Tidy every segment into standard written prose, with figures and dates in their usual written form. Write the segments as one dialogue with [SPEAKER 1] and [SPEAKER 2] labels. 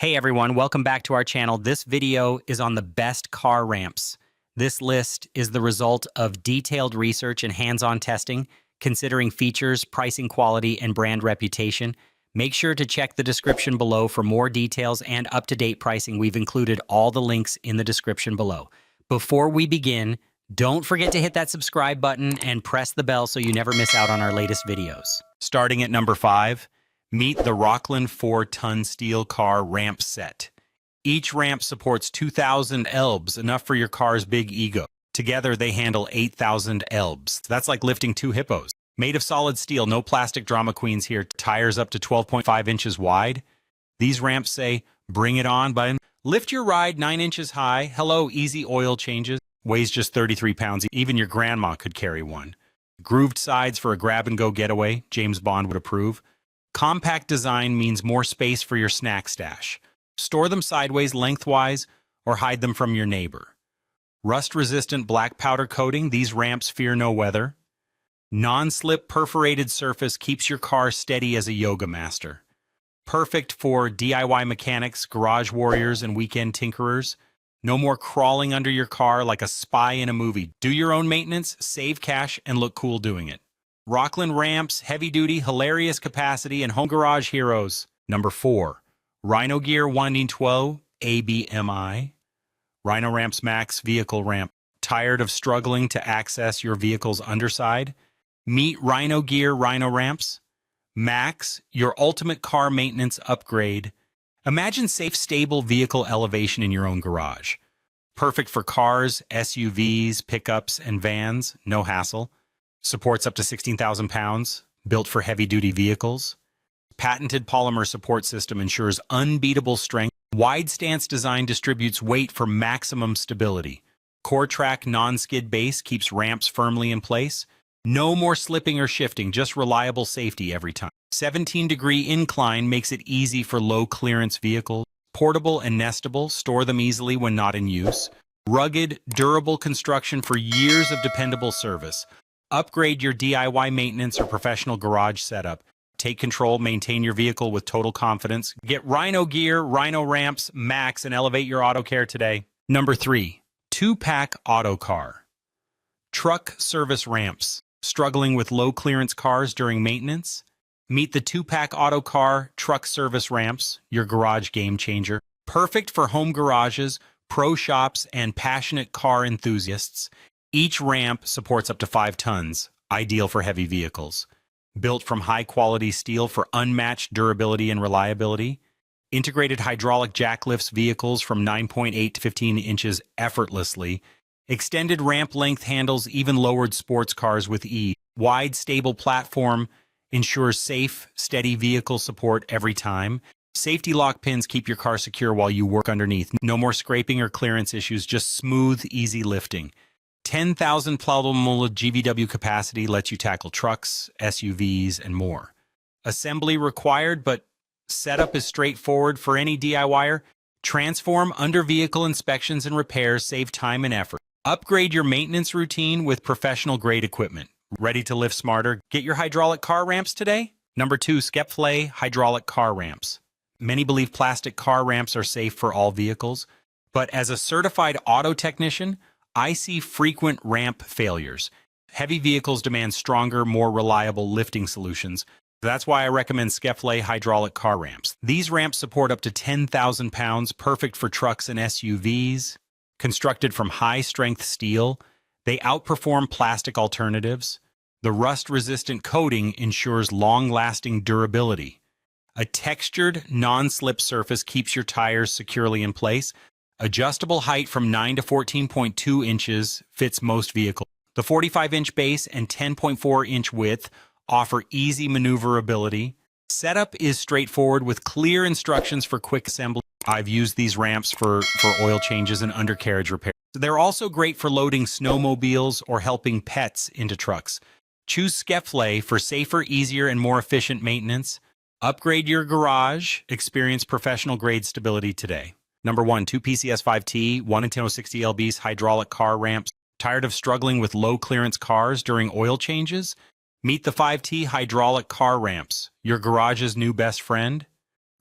[SPEAKER 1] Hey everyone, welcome back to our channel. This video is on the best car ramps. This list is the result of detailed research and hands-on testing, considering features, pricing quality, and brand reputation. Make sure to check the description below for more details and up-to-date pricing. We've included all the links in the description below. Before we begin, don't forget to hit that subscribe button and press the bell so you never miss out on our latest videos. Starting at number 5, meet the Rockland 4-ton steel car ramp set. Each ramp supports 2,000 elbs, enough for your car's big ego. Together, they handle 8,000 elbs. That's like lifting 2 hippos. Made of solid steel, no plastic drama queens here. Tires up to 12.5 inches wide. These ramps say, bring it on, button. Lift your ride 9 inches high. Hello, easy oil changes. Weighs just 33 pounds. Even your grandma could carry one. Grooved sides for a grab-and-go getaway. James Bond would approve. Compact design means more space for your snack stash. Store them sideways, lengthwise, or hide them from your neighbor. Rust-resistant black powder coating, these ramps fear no weather. Non-slip perforated surface keeps your car steady as a yoga master. Perfect for DIY mechanics, garage warriors, and weekend tinkerers. No more crawling under your car like a spy in a movie. Do your own maintenance, save cash, and look cool doing it. Rockland ramps, heavy-duty, hilarious capacity, and home garage heroes. Number 4, RhinoGear 112 ABMI. RhinoRamps Max Vehicle Ramp. Tired of struggling to access your vehicle's underside? Meet RhinoGear RhinoRamps Max, your ultimate car maintenance upgrade. Imagine safe, stable vehicle elevation in your own garage. Perfect for cars, SUVs, pickups, and vans. No hassle. Supports up to 16,000 pounds, built for heavy-duty vehicles. Patented polymer support system ensures unbeatable strength. Wide stance design distributes weight for maximum stability. Core track non-skid base keeps ramps firmly in place. No more slipping or shifting, just reliable safety every time. 17-degree incline makes it easy for low-clearance vehicles. Portable and nestable, store them easily when not in use. Rugged, durable construction for years of dependable service. Upgrade your DIY maintenance or professional garage setup. Take control, maintain your vehicle with total confidence. Get RhinoGear, RhinoRamps Max, and elevate your auto care today. Number 3, 2-pack auto car. Truck service ramps. Struggling with low-clearance cars during maintenance? Meet the 2-pack auto car truck service ramps, your garage game changer. Perfect for home garages, pro shops, and passionate car enthusiasts. Each ramp supports up to 5 tons, ideal for heavy vehicles. Built from high-quality steel for unmatched durability and reliability. Integrated hydraulic jack lifts vehicles from 9.8 to 15 inches effortlessly. Extended ramp length handles even lowered sports cars with ease. Wide, stable platform ensures safe, steady vehicle support every time. Safety lock pins keep your car secure while you work underneath. No more scraping or clearance issues, just smooth, easy lifting. 10,000 plowable GVW capacity lets you tackle trucks, SUVs, and more. Assembly required, but setup is straightforward for any DIYer. Transform under vehicle inspections and repairs, save time and effort. Upgrade your maintenance routine with professional-grade equipment. Ready to lift smarter? Get your hydraulic car ramps today? Number 2, Skepphlay hydraulic car ramps. Many believe plastic car ramps are safe for all vehicles, but as a certified auto technician, I see frequent ramp failures. Heavy vehicles demand stronger, more reliable lifting solutions. That's why I recommend Skepphlay hydraulic car ramps. These ramps support up to 10,000 pounds, perfect for trucks and SUVs. Constructed from high-strength steel, they outperform plastic alternatives. The rust-resistant coating ensures long-lasting durability. A textured, non-slip surface keeps your tires securely in place. Adjustable height from 9 to 14.2 inches fits most vehicles. The 45-inch base and 10.4-inch width offer easy maneuverability. Setup is straightforward with clear instructions for quick assembly. I've used these ramps for oil changes and undercarriage repairs. They're also great for loading snowmobiles or helping pets into trucks. Choose Skepphlay for safer, easier, and more efficient maintenance. Upgrade your garage. Experience professional-grade stability today. Number 1, 2 PCS5T, 1 and 1060 lbs hydraulic car ramps. Tired of struggling with low-clearance cars during oil changes? Meet the 5T hydraulic car ramps, your garage's new best friend.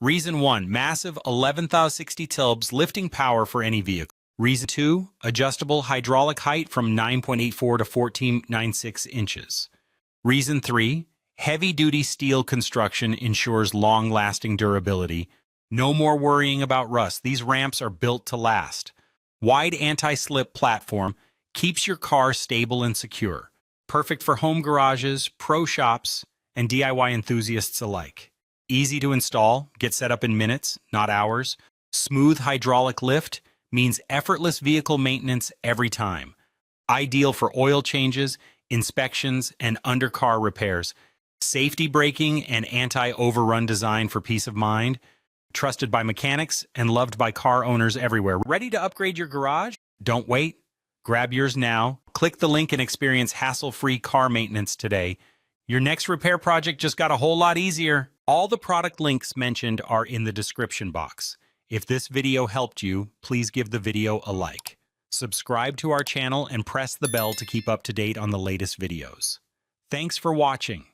[SPEAKER 1] Reason 1, massive 11,060 tilbs lifting power for any vehicle. Reason 2, adjustable hydraulic height from 9.84 to 14.96 inches. Reason 3, heavy-duty steel construction ensures long-lasting durability. No more worrying about rust. These ramps are built to last. Wide anti-slip platform keeps your car stable and secure. Perfect for home garages, pro shops, and DIY enthusiasts alike. Easy to install, get set up in minutes, not hours. Smooth hydraulic lift means effortless vehicle maintenance every time. Ideal for oil changes, inspections, and undercar repairs. Safety braking and anti-overrun design for peace of mind. Trusted by mechanics and loved by car owners everywhere. Ready to upgrade your garage? Don't wait. Grab yours now. Click the link and experience hassle-free car maintenance today. Your next repair project just got a whole lot easier. All the product links mentioned are in the description box. If this video helped you, please give the video a like. Subscribe to our channel and press the bell to keep up to date on the latest videos. Thanks for watching.